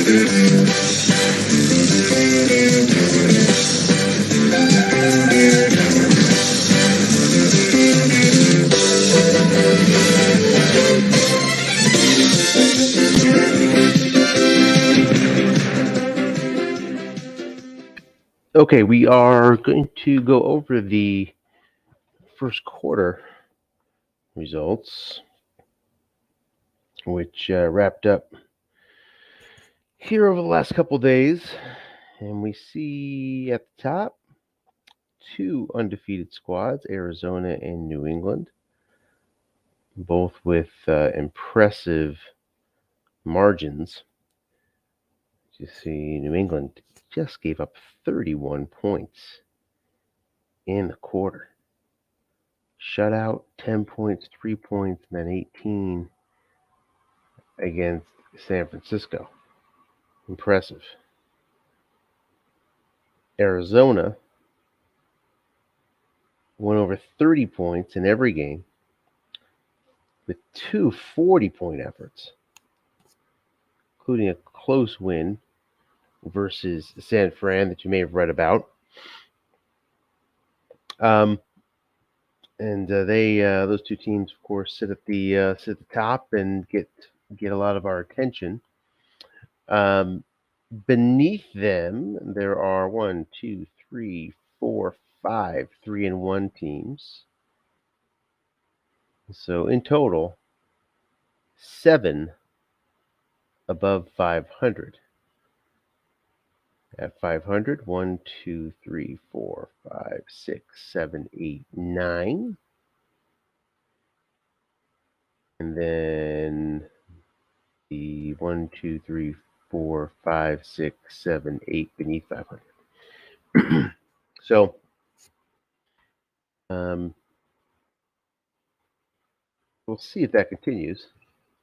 Okay, we are going to go over the first quarter results, which wrapped up here over the last couple days. And we see at the top two undefeated squads, Arizona and New England, both with impressive margins. You see, New England just gave up 31 points in the quarter. Shutout, 10 points, 3 points, and then 18 against San Francisco. Impressive. Arizona went over 30 points in every game with two 40-point efforts, including a close win versus San Fran that you may have read about. And those two teams, of course, sit at the top and get a lot of our attention. Beneath them, there are 1, 2, 3, 4, 5 3-1 teams. So in total, 7 above 500. At 500, 1, 2, 3, 4, 5, 6, 7, 8, 9. And then the 1, 2, 3, 4, 5, 6, 7, 8 beneath 500. So, we'll see if that continues,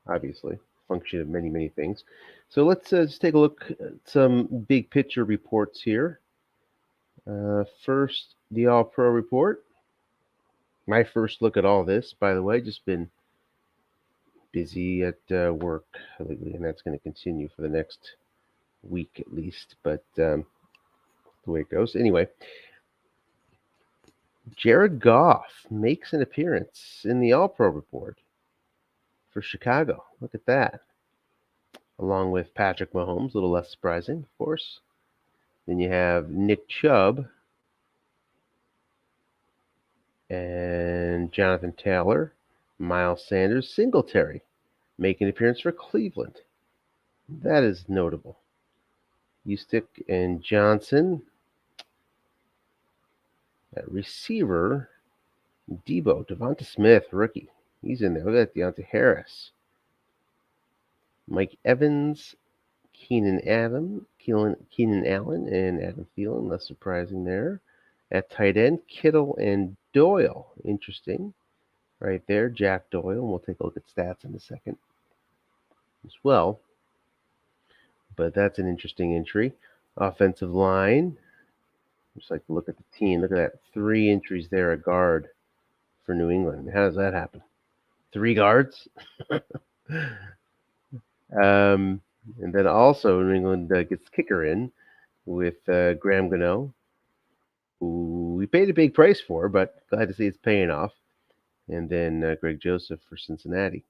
obviously. Function of many, many things. So let's just take a look at some big picture reports here. First, the All-Pro report. My first look at all this, by the way, just been busy at work lately, and that's going to continue for the next week at least, but the way it goes. Anyway, Jared Goff makes an appearance in the All-Pro report for Chicago. Look at that. Along with Patrick Mahomes, a little less surprising, of course. Then you have Nick Chubb and Jonathan Taylor, Miles Sanders, Singletary make an appearance for Cleveland. That is notable. Eustick and Johnson. At receiver, Debo, Devonta Smith, rookie. He's in there. Look at Deontay Harris. Mike Evans, Keenan Allen, and Adam Thielen. Less surprising there. At tight end, Kittle and Doyle. Interesting. Right there, Jack Doyle. And we'll take a look at stats in a second as well. But that's an interesting entry. Offensive line. Just like to look at the team. Look at that. 3 entries there, a guard for New England. How does that happen? 3 guards? And then also New England gets kicker in with Graham Gano, who we paid a big price for, but glad to see it's paying off. And then Greg Joseph for Cincinnati.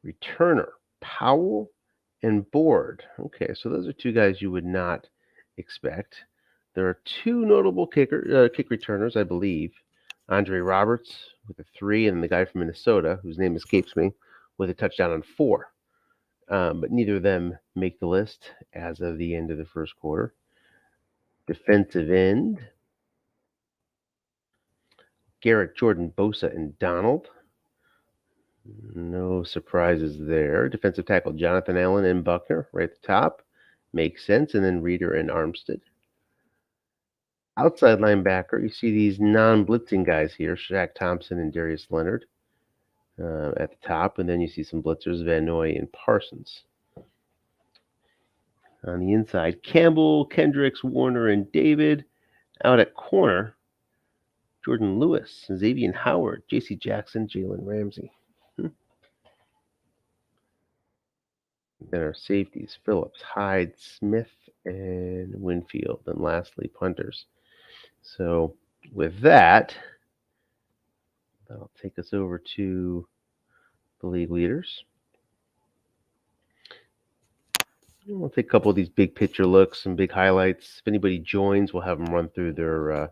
Returner, Powell and Board. Okay, so those are 2 guys you would not expect. There are 2 notable kick returners, I believe. Andre Roberts with a 3, and the guy from Minnesota, whose name escapes me, with a touchdown on 4. But neither of them make the list as of the end of the first quarter. Defensive end, Garrett, Jordan, Bosa, and Donald. No surprises there. Defensive tackle, Jonathan Allen and Buckner right at the top. Makes sense. And then Reeder and Armstead. Outside linebacker, you see these non-blitzing guys here, Shaq Thompson and Darius Leonard at the top. And then you see some blitzers, Van Noy and Parsons. On the inside, Campbell, Kendricks, Warner, and David. Out at corner, Jordan Lewis, Xavier Howard, J.C. Jackson, Jalen Ramsey. Then our safeties: Phillips, Hyde, Smith, and Winfield. And lastly, punters. So with that, that'll take us over to the league leaders. We'll take a couple of these big picture looks, some big highlights. If anybody joins, we'll have them run through their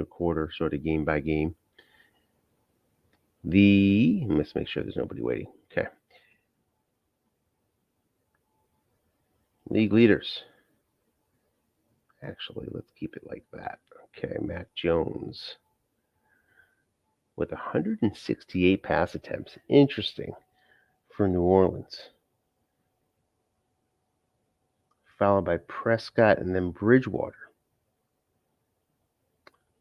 quarter, sort of game by game. Let's make sure there's nobody waiting. Okay. League leaders. Actually, let's keep it like that. Okay, Mac Jones with 168 pass attempts. Interesting for New Orleans. Followed by Prescott and then Bridgewater.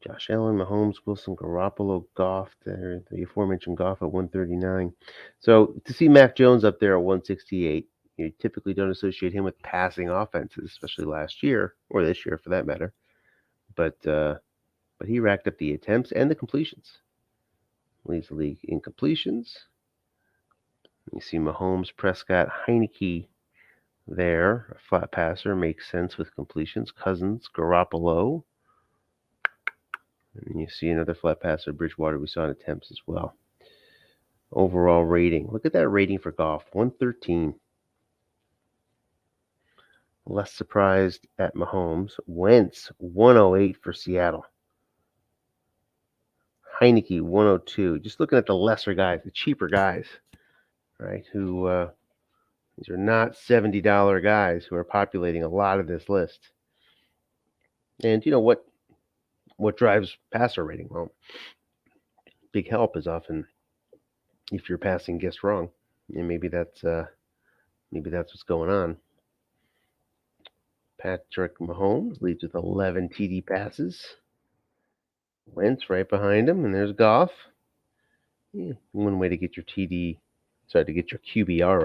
Josh Allen, Mahomes, Wilson, Garoppolo, Goff, the aforementioned Goff at 139. So to see Mac Jones up there at 168, you typically don't associate him with passing offenses, especially last year or this year for that matter. But he racked up the attempts and the completions. Leads the league in completions. You see Mahomes, Prescott, Heineke there. A flat passer makes sense with completions. Cousins, Garoppolo. And you see another flat passer, Bridgewater, we saw in attempts as well. Overall rating. Look at that rating for Goff, 113. Less surprised at Mahomes. Wentz, 108 for Seattle. Heineke, 102. Just looking at the lesser guys, the cheaper guys, right? These are not $70 guys who are populating a lot of this list. And you know what drives passer rating? Well, big help is often if your passing gets wrong, and maybe that's what's going on. Patrick Mahomes leads with 11 TD passes. Wentz right behind him, and there's Goff. Yeah, one way to get your QBR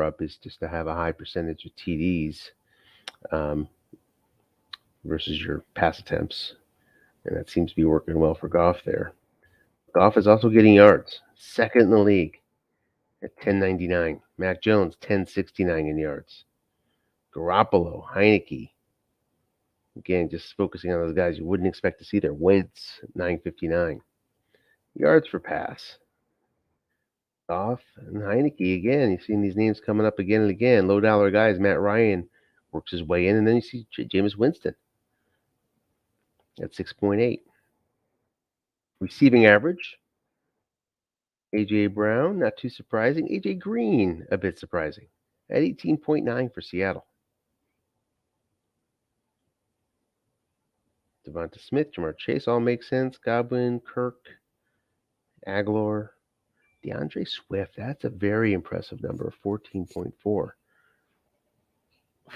up is just to have a high percentage of TDs versus your pass attempts, and that seems to be working well for Goff there. Goff is also getting yards, second in the league at 1099. Mac Jones, 1069 in yards. Garoppolo, Heineke. Again, just focusing on those guys you wouldn't expect to see there. Wentz, 959. Yards per pass. Goff and Heineke again. You've seen these names coming up again and again. Low dollar guys. Matt Ryan works his way in, and then you see Jameis Winston at 6.8. Receiving average. A.J. Brown, not too surprising. A.J. Green, a bit surprising, at 18.9 for Seattle. Devonta Smith, Jamar Chase all make sense. Godwin, Kirk, Aguilar, DeAndre Swift. That's a very impressive number, 14.4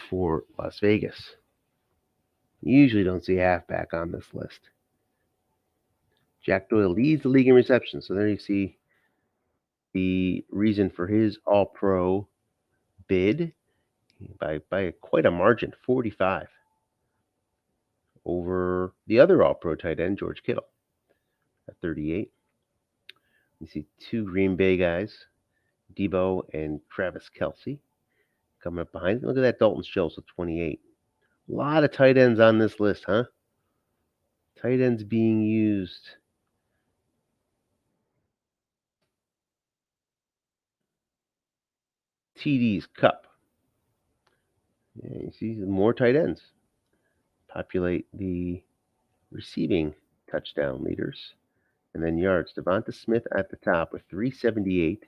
for Las Vegas. You usually don't see halfback on this list. Jack Doyle leads the league in receptions. So there you see the reason for his All-Pro bid by quite a margin, 45, over the other All-Pro tight end, George Kittle, at 38. You see two Green Bay guys, Debo and Travis Kelce, coming up behind. Look at that Dalton Schultz with 28. A lot of tight ends on this list, huh? Tight ends being used. TDs, Cup. Yeah, you see more tight ends populate the receiving touchdown leaders. And then yards. Devonta Smith at the top with 378.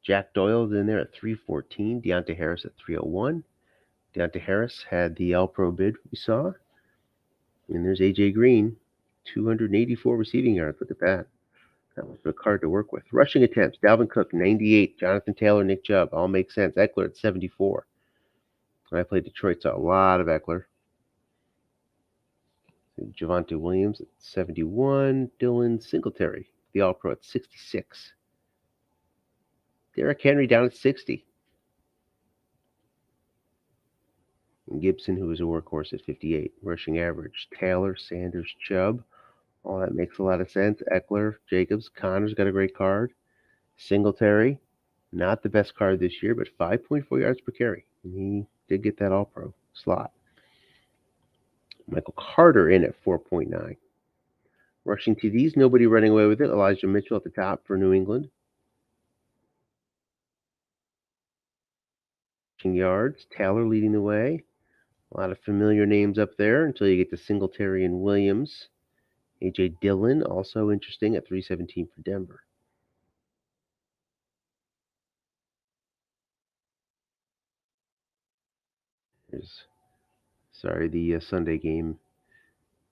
Jack Doyle's in there at 314. Deontay Harris at 301. Deontay Harris had the All-Pro bid we saw. And there's A.J. Green, 284 receiving yards. Look at that. That was a card to work with. Rushing attempts. Dalvin Cook, 98. Jonathan Taylor, Nick Chubb. All make sense. Eckler at 74. When I played Detroit, saw a lot of Eckler. Javonte Williams at 71. Dylan Singletary, the All-Pro at 66. Derrick Henry down at 60. And Gibson, who was a workhorse at 58. Rushing average. Taylor, Sanders, Chubb. All that makes a lot of sense. Eckler, Jacobs, Connor's got a great card. Singletary, Not the best card this year, but 5.4 yards per carry. And he did get that All-Pro slot. Michael Carter in at 4.9. Rushing TDs, nobody running away with it. Elijah Mitchell at the top for New England. Rushing yards, Taylor leading the way. A lot of familiar names up there until you get to Singletary and Williams. A.J. Dillon, also interesting at 317 for Denver. Sorry, the Sunday game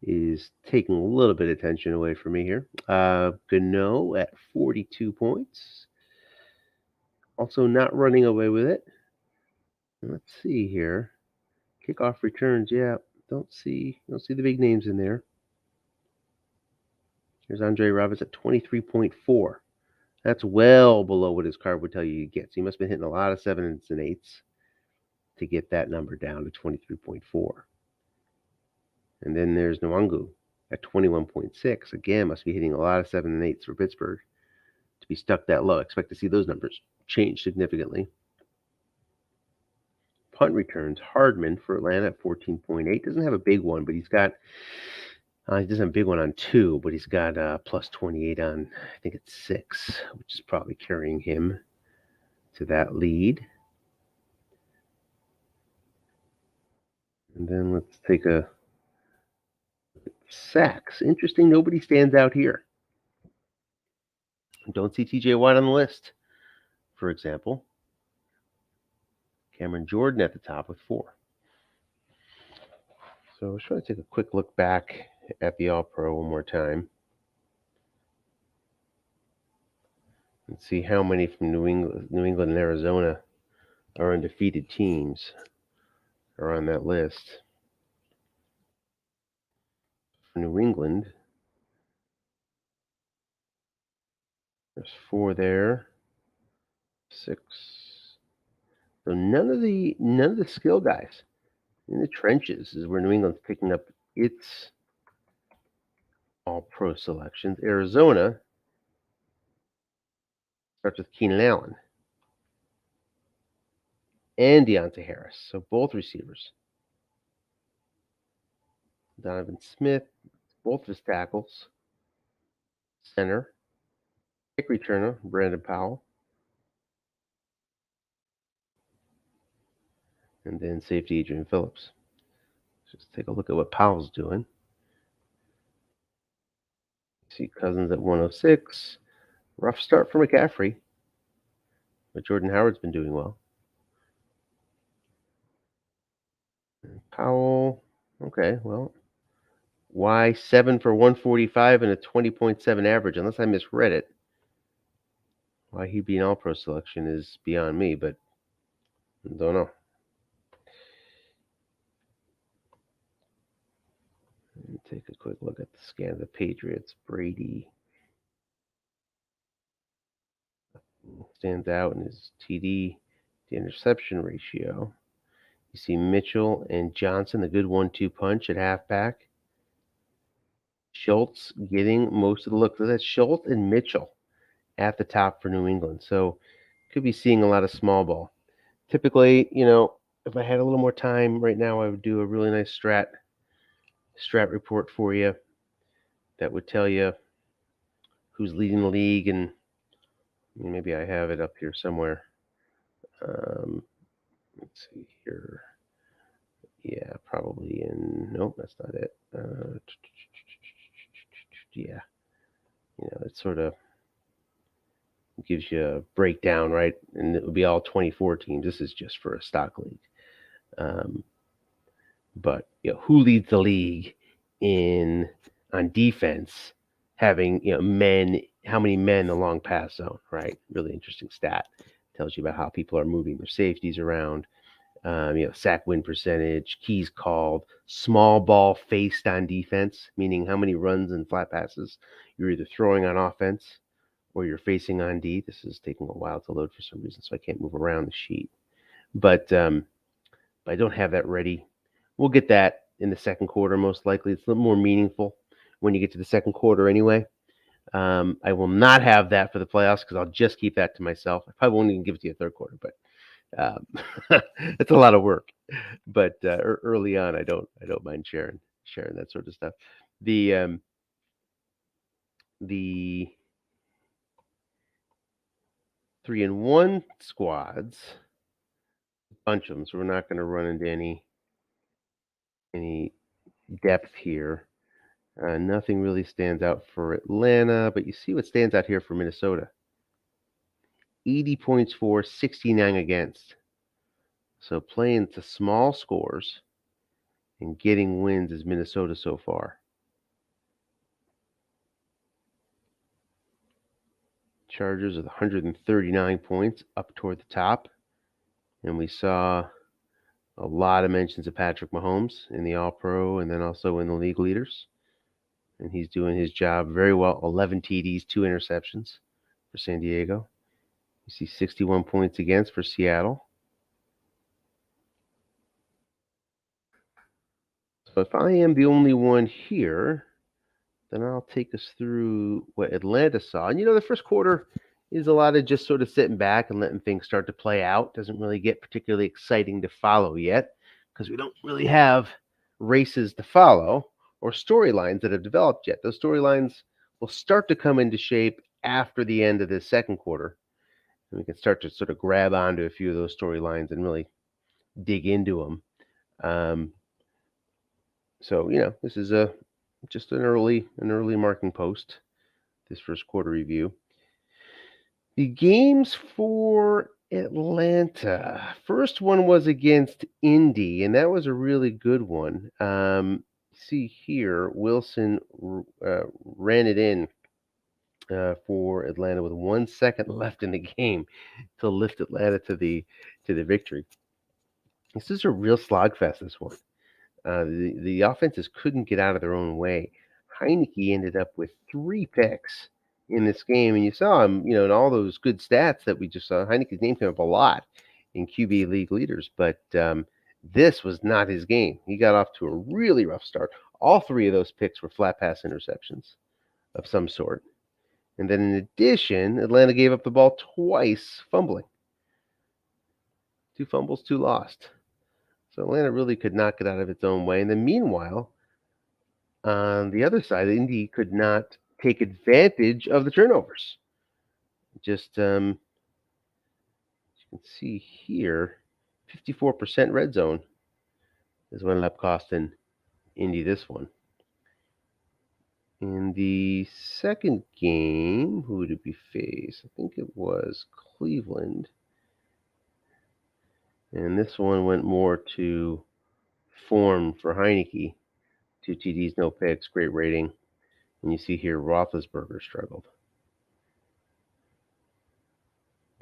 is taking a little bit of attention away from me here. Gano at 42 points. Also not running away with it. Let's see here. Kickoff returns, yeah. Don't see the big names in there. Here's Andre Roberts at 23.4. That's well below what his card would tell you you get. So he must have been hitting a lot of 7s and 8s to get that number down to 23.4. And then there's Nwangu at 21.6. Again, must be hitting a lot of 7 and 8s for Pittsburgh to be stuck that low. Expect to see those numbers change significantly. Punt returns, Hardman for Atlanta at 14.8. Doesn't have a big one, but he doesn't have a big one on 2, but he's got plus 28 on, I think it's 6, which is probably carrying him to that lead. And then let's take a sacks. Interesting, nobody stands out here. Don't see TJ Watt on the list, for example. Cameron Jordan at the top with 4. So let's try to take a quick look back at the All-Pro one more time and see how many from New England and Arizona are undefeated teams are on that list. For New England, there's 4 there, 6. So none of the skill guys in the trenches is where New England's picking up its All-Pro selections. Arizona starts with Keenan Allen and Deontay Harris, so both receivers. Donovan Smith, both his tackles. Center, kick returner, Brandon Powell. And then safety, Adrian Phillips. Just take a look at what Powell's doing. See Cousins at 106. Rough start for McCaffrey, but Jordan Howard's been doing well. And Powell, okay, well, why 7 for 145 and a 20.7 average? Unless I misread it. Why he'd be an All-Pro selection is beyond me, but don't know. Let me take a quick look at the scan of the Patriots. Brady stands out in his TD to interception ratio. You see Mitchell and Johnson, the good 1-2 punch at halfback. Schultz getting most of the looks. So that's Schultz and Mitchell at the top for New England. So could be seeing a lot of small ball. Typically, if I had a little more time right now, I would do a really nice strat report for you that would tell you who's leading the league, and maybe I have it up here somewhere. Let's see here. Yeah, probably in. Nope, that's not it. Yeah, it sort of gives you a breakdown, right? And it would be all 24 teams. This is just for a stock league. But who leads the league on defense? Having how many men in the long pass zone, right? Really interesting stat. Tells you about how people are moving their safeties around. Sack win percentage, keys called, small ball faced on defense, meaning how many runs and flat passes you're either throwing on offense or you're facing on D. This is taking a while to load for some reason, so I can't move around the sheet. But I don't have that ready. We'll get that in the second quarter, most likely. It's a little more meaningful when you get to the second quarter anyway. I will not have that for the playoffs because I'll just keep that to myself. I probably won't even give it to you a third quarter, but it's a lot of work. But early on, I don't mind sharing that sort of stuff. The 3-and-1 squads, bunch of them, so we're not going to run into any depth here. Nothing really stands out for Atlanta, but you see what stands out here for Minnesota. 80 points for, 69 against. So playing to small scores and getting wins is Minnesota so far. Chargers with 139 points up toward the top. And we saw a lot of mentions of Patrick Mahomes in the All-Pro and then also in the league leaders. And he's doing his job very well. 11 TDs, 2 interceptions for San Diego. You see 61 points against for Seattle. So if I am the only one here, then I'll take us through what Atlanta saw. And the first quarter is a lot of just sort of sitting back and letting things start to play out. Doesn't really get particularly exciting to follow yet because we don't really have races to follow or storylines that have developed yet. Those storylines will start to come into shape after the end of the second quarter. And we can start to sort of grab onto a few of those storylines and really dig into them. So this is just an early marking post. This first quarter review. The games for Atlanta. First one was against Indy, and that was a really good one. See here, Wilson ran it in for Atlanta with 1 second left in the game to lift Atlanta to the victory. This is a real slogfest. This one. The offenses couldn't get out of their own way. Heineke ended up with 3 picks in this game, and you saw him, in all those good stats that we just saw. Heineke's name came up a lot in QB league leaders, but this was not his game. He got off to a really rough start. All 3 of those picks were flat pass interceptions of some sort. And then in addition, Atlanta gave up the ball twice, fumbling. 2 fumbles, 2 lost. So Atlanta really could not get out of its own way. And then meanwhile, on the other side, Indy could not take advantage of the turnovers. Just you can see here, 54% red zone is what ended up costing Indy this one. In the second game, who did we face? I think it was Cleveland. And this one went more to form for Heineke. 2 TDs, no picks, great rating. And you see here, Roethlisberger struggled.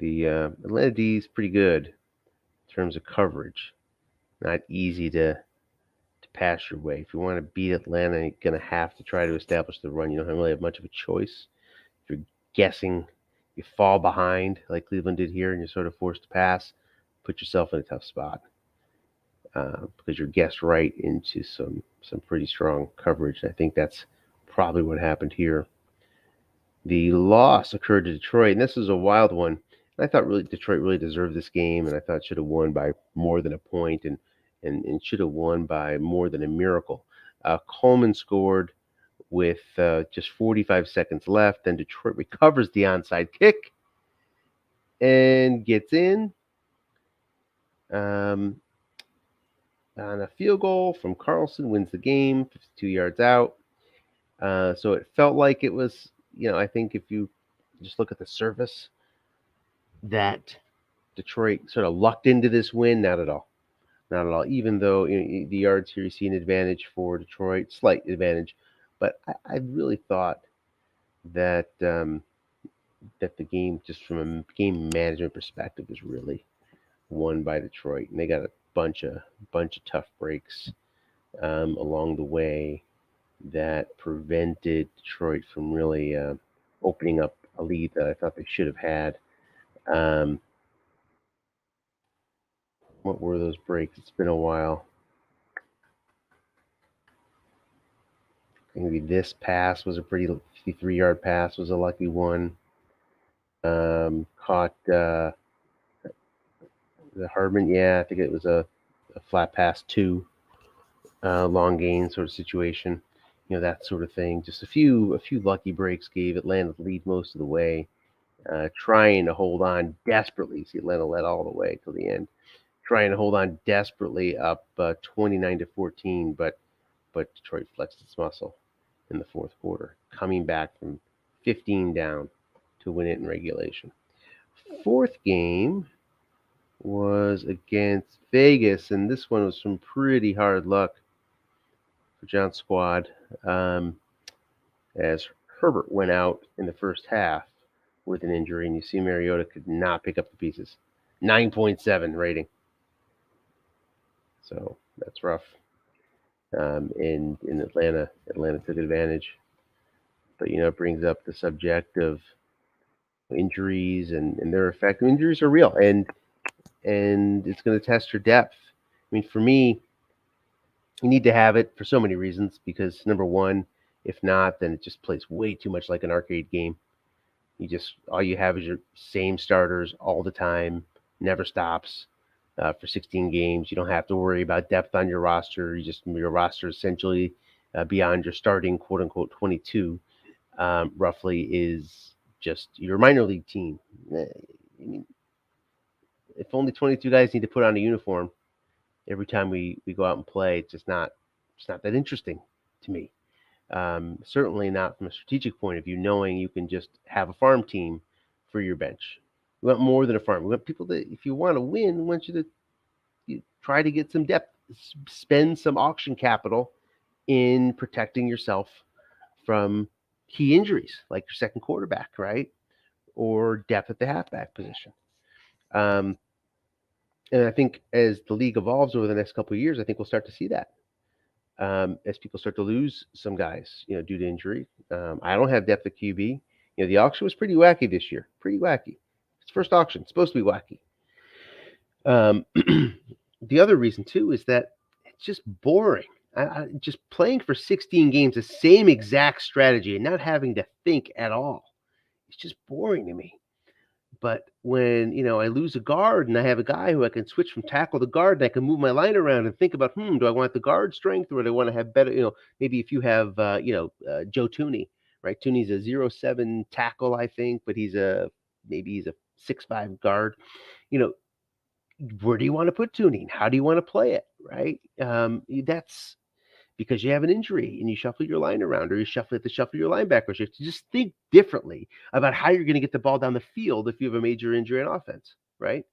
The Atlanta D is pretty good in terms of coverage. Not easy to pass your way. If you want to beat Atlanta, you're going to have to try to establish the run. You don't really have much of a choice. If you're guessing, you fall behind like Cleveland did here, and you're sort of forced to pass, put yourself in a tough spot because you're guessed right into some pretty strong coverage. And I think that's probably what happened here. The loss occurred to Detroit, and this is a wild one. I thought Detroit really deserved this game, and I thought should have won by more than a point and should have won by more than a miracle. Coleman scored with just 45 seconds left. Then Detroit recovers the onside kick and gets in on a field goal from Carlson, wins the game, 52 yards out. So it felt like it was, I think if you just look at the surface, that Detroit sort of lucked into this win. Not at all. Not at all. Even though the yards here, you see an advantage for Detroit, slight advantage. But I really thought that that the game, just from a game management perspective, was really won by Detroit, and they got a bunch of tough breaks along the way that prevented Detroit from really opening up a lead that I thought they should have had. Um, what were those breaks? It's been a while. Maybe this pass was a pretty 63-yard pass was a lucky one. Caught the Hardman. Yeah, I think it was a flat pass two, long gain sort of situation. That sort of thing. Just a few lucky breaks gave Atlanta the lead most of the way. Trying to hold on desperately. See, Atlanta led all the way till the end. Trying to hold on desperately up 29-14, but Detroit flexed its muscle in the fourth quarter, coming back from 15 down to win it in regulation. Fourth game was against Vegas, and this one was some pretty hard luck for John's squad, as Herbert went out in the first half with an injury, and you see Mariota could not pick up the pieces. 9.7 rating. So that's rough. In Atlanta took advantage. But it brings up the subject of injuries and their effect. Injuries are real, and it's going to test your depth. I mean, for me, you need to have it for so many reasons. Because number one, if not, then it just plays way too much like an arcade game. All you have is your same starters all the time, never stops. For 16 games, you don't have to worry about depth on your roster. Your roster essentially, beyond your starting quote unquote 22, roughly is just your minor league team. I mean, if only 22 guys need to put on a uniform every time we go out and play, it's not that interesting to me. Certainly not from a strategic point of view, knowing you can just have a farm team for your bench. We want more than a farm. We want people that, if you want to win, we want you to try to get some depth, spend some auction capital in protecting yourself from key injuries, like your second quarterback, right? Or depth at the halfback position. And I think as the league evolves over the next couple of years, I think we'll start to see that. As people start to lose some guys, due to injury. I don't have depth at QB. The auction was pretty wacky this year. Pretty wacky. It's first auction. It's supposed to be wacky. The other reason too is that it's just boring. Just playing for 16 games, the same exact strategy, and not having to think at all. It's just boring to me. But when I lose a guard and I have a guy who I can switch from tackle to guard, and I can move my line around and think about, do I want the guard strength, or do I want to have better? Maybe if you have Joe Tooney, right? Tooney's a 0.7 tackle, I think, but he's a 6'5" guard. Where do you want to put Tooney? How do you want to play it, right? That's because you have an injury and you shuffle your line around, or you shuffle your linebackers. You have to just think differently about how you're going to get the ball down the field if you have a major injury on offense, right?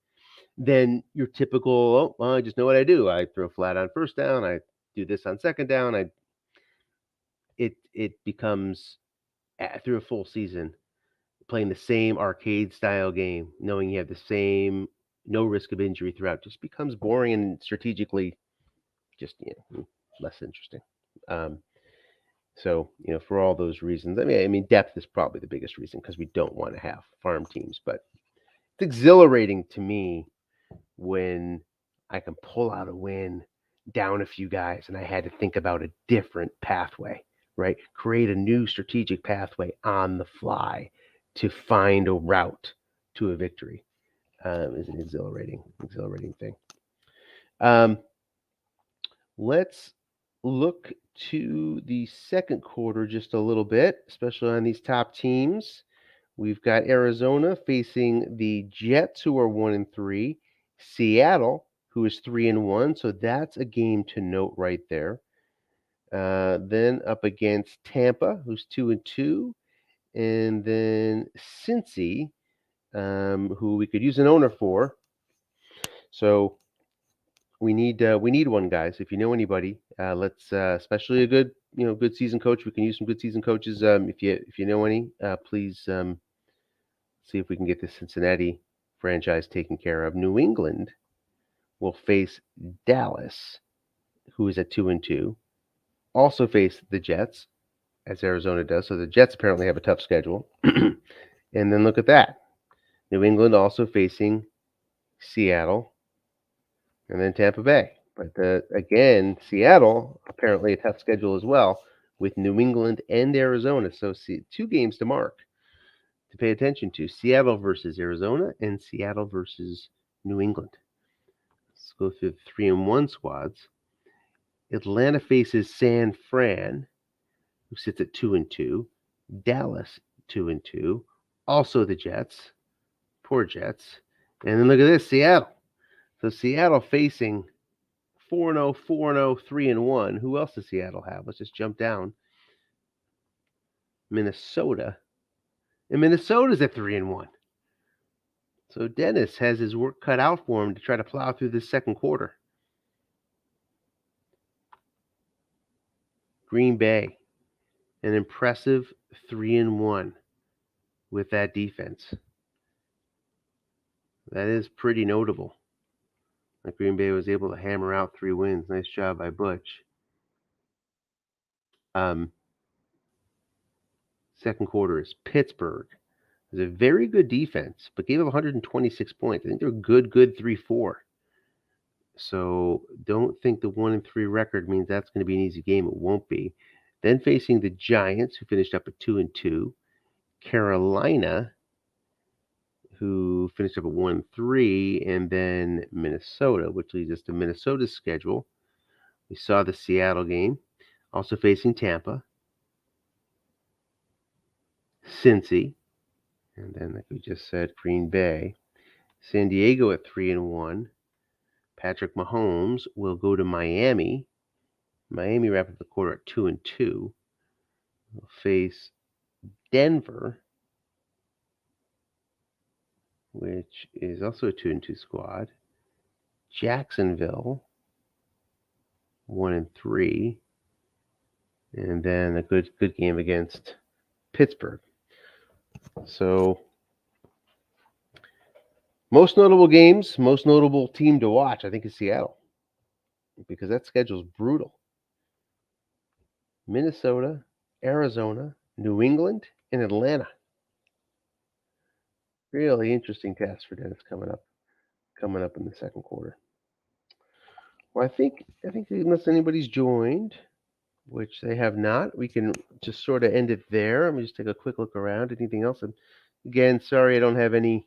Then your typical, I just know what I do. I throw flat on first down. I do this on second down. It becomes, through a full season, playing the same arcade style game, knowing you have the same no risk of injury throughout, just becomes boring and strategically just less interesting. So, for all those reasons, I mean, depth is probably the biggest reason, because we don't want to have farm teams. But it's exhilarating to me when I can pull out a win down a few guys, and I had to think about a different pathway, right? Create a new strategic pathway on the fly to find a route to a victory. Is an exhilarating thing. Let's look to the second quarter just a little bit, especially on these top teams. We've got Arizona facing the Jets, who are 1-3, Seattle, who is 3-1. So that's a game to note right there. Then up against Tampa, who's 2-2, and then Cincy, who we could use an owner for. So we need one, guys. If you know anybody, let's, especially a good season coach. We can use some good season coaches. If you know any, please see if we can get the Cincinnati franchise taken care of. New England will face Dallas, who is at 2-2. Also face the Jets, as Arizona does. So the Jets apparently have a tough schedule. And then look at that. New England also facing Seattle and then Tampa Bay. But again, Seattle, apparently a tough schedule as well, with New England and Arizona. So two games to mark to pay attention to: Seattle versus Arizona and Seattle versus New England. Let's go through the 3-1 squads. Atlanta faces San Fran, who sits at 2-2. Dallas 2-2. Also the Jets. Poor Jets. And then look at this, Seattle. So Seattle facing 4-0, 4-0, 3-1. Who else does Seattle have? Let's just jump down. Minnesota. And Minnesota's at 3-1. So Dennis has his work cut out for him to try to plow through this second quarter. Green Bay, an impressive 3-1 with that defense. That is pretty notable. That Green Bay was able to hammer out 3 wins. Nice job by Butch. Second quarter is Pittsburgh. It was a very good defense, but gave up 126 points. I think they're good 3-4. So don't think the 1-3 record means that's going to be an easy game. It won't be. Then facing the Giants, who finished up at 2-2. Carolina, who finished up at 1-3, and then Minnesota, which leads us to Minnesota's schedule. We saw the Seattle game, also facing Tampa, Cincy, and then like we just said, Green Bay. San Diego at 3-1. Patrick Mahomes will go to Miami. Miami wrapped up the quarter at 2-2. Will face Denver, which is also a 2-2 squad. Jacksonville, 1-3, and then a good game against Pittsburgh. So most notable games, most notable team to watch, I think, is Seattle, because that schedule is brutal. Minnesota, Arizona, New England, and Atlanta. Really interesting test for Dennis coming up in the second quarter. Well, I think unless anybody's joined, which they have not, we can just sort of end it there. Let me just take a quick look around. Anything else? And again, sorry I don't have any.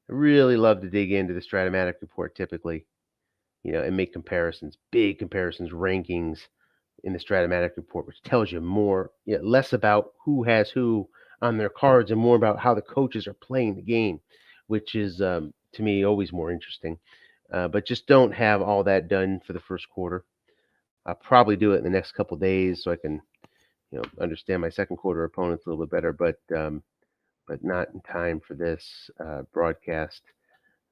I really love to dig into the Stratomatic report typically, and make comparisons, big comparisons, rankings in the Stratomatic report, which tells you more, less about who has who on their cards and more about how the coaches are playing the game, which is, to me, always more interesting. But just don't have all that done for the first quarter. I'll probably do it in the next couple of days so I can, understand my second quarter opponents a little bit better, but not in time for this broadcast.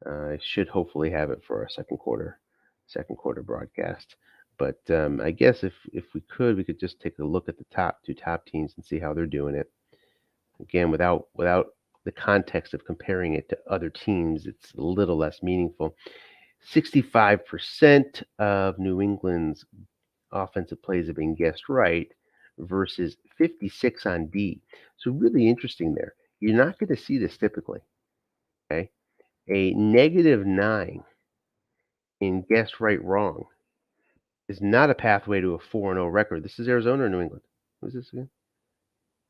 I should hopefully have it for our second quarter broadcast. But I guess if we could just take a look at the two top teams and see how they're doing it. Again, without the context of comparing it to other teams, it's a little less meaningful. 65% of New England's offensive plays have been guessed right versus 56 on D. So really interesting there. You're not going to see this typically. Okay, a -9 in guess right wrong is not a pathway to a 4-0 record. This is Arizona or New England? Who's this again?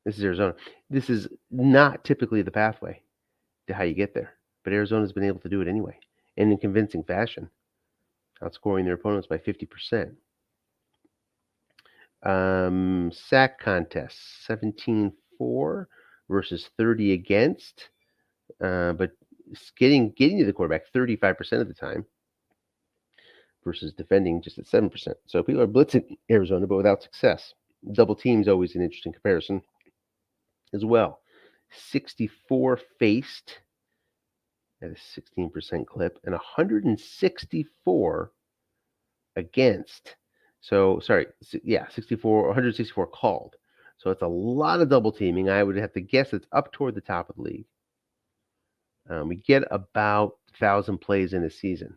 This is Arizona. This is not typically the pathway to how you get there, but Arizona's been able to do it anyway, and in convincing fashion, outscoring their opponents by 50%. Sack contests, 17-4 versus 30 against, but getting to the quarterback 35% of the time versus defending just at 7%. So people are blitzing Arizona, but without success. Double teams always an interesting comparison as well. 64 faced at a 16% clip and 164 against. So, 164 called. So it's a lot of double teaming. I would have to guess it's up toward the top of the league. We get about 1,000 plays in a season.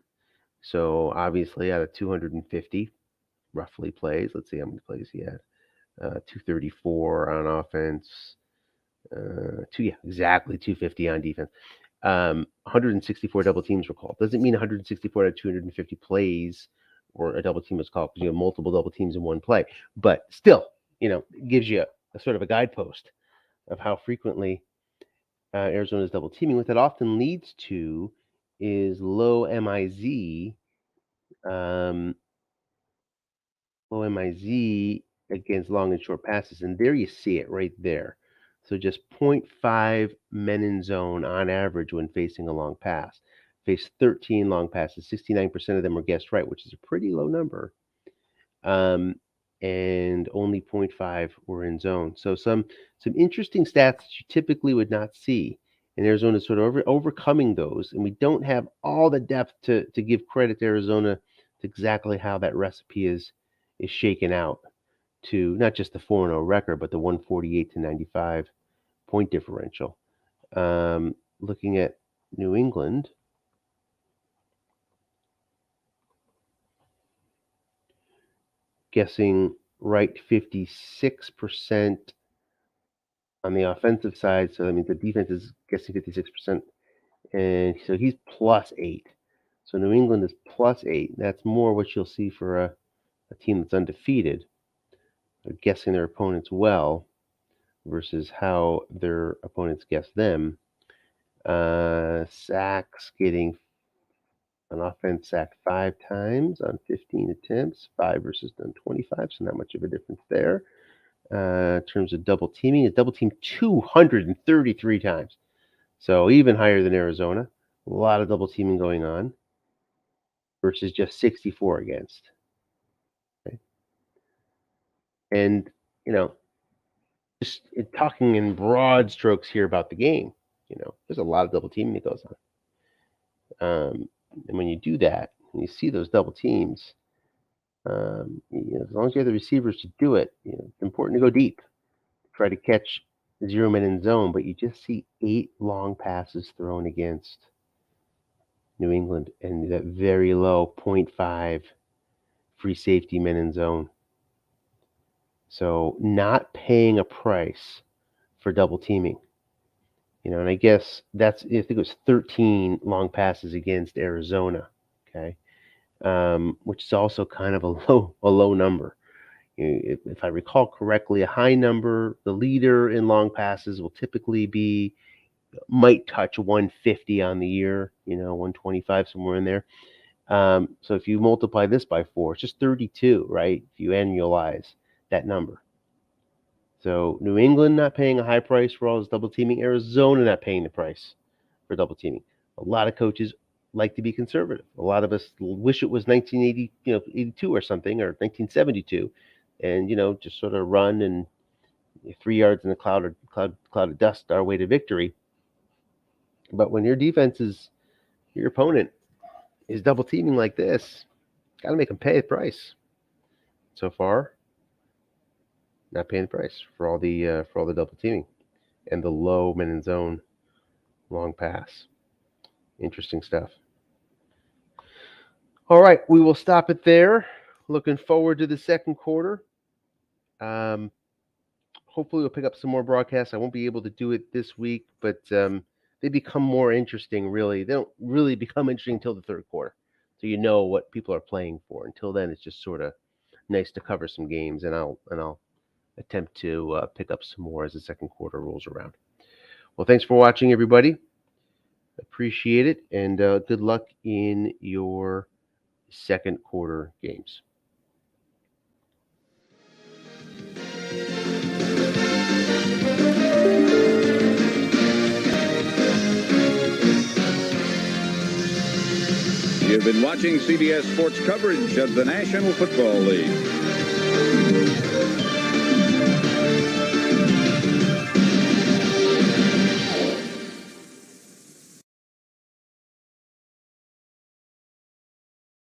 So obviously out of 250 roughly plays, let's see how many plays he had. 234 on offense. Exactly 250 on defense. 164 double teams were called. Doesn't mean 164 out of 250 plays or a double team was called because you have multiple double teams in one play. But still, gives you a sort of a guidepost of how frequently Arizona is double teaming. What that often leads to is um, low MIZ against long and short passes, and there you see it right there. So just 0.5 men in zone on average when facing a long pass. Faced 13 long passes, 69% of them were guessed right, which is a pretty low number. And only 0.5 were in zone. So some interesting stats that you typically would not see. And Arizona is sort of overcoming those, and we don't have all the depth to give credit to Arizona to exactly how that recipe is shaken out to not just the 4-0 record, but the 148 to 95 point differential. Looking at New England, guessing right 56% on the offensive side. So that means the defense is guessing 56%. And so he's +8. So New England is +8. That's more what you'll see for a team that's undefeated. They're guessing their opponents well versus how their opponents guess them. Sacks, getting an offense sacked 5 times on 15 attempts, 5 versus done 25, so not much of a difference there. In terms of double teaming, it's double teamed 233 times, so even higher than Arizona. A lot of double teaming going on versus just 64 against. Okay. And, just talking in broad strokes here about the game, there's a lot of double teaming that goes on. And when you do that, and you see those double teams, as long as you have the receivers to do it, it's important to go deep, try to catch 0 men in zone. But you just see 8 long passes thrown against New England, and that very low 0.5 free safety men in zone. So not paying a price for double teaming. And I guess I think it was 13 long passes against Arizona. Okay. Which is also kind of a low number. If I recall correctly, a high number, the leader in long passes will typically might touch 150 on the year, 125, somewhere in there. So if you multiply this by 4, it's just 32, right? If you annualize that number. So New England not paying a high price for all this double teaming, Arizona not paying the price for double teaming. A lot of coaches like to be conservative. A lot of us wish it was 1980, 82 or something, or 1972, and just sort of run and 3 yards in a cloud of dust our way to victory. But when your opponent is double teaming like this, got to make them pay the price. So far, not paying the price for all the double teaming and the low men in zone long pass. Interesting stuff. All right, we will stop it there. Looking forward to the second quarter. Hopefully we'll pick up some more broadcasts. I won't be able to do it this week, but they become more interesting, really. They don't really become interesting until the third quarter. So you know what people are playing for. Until then, it's just sort of nice to cover some games, and I'll attempt to pick up some more as the second quarter rolls around. Well, thanks for watching, everybody. Appreciate it, and good luck in your second quarter games. You've been watching CBS Sports coverage of the National Football League.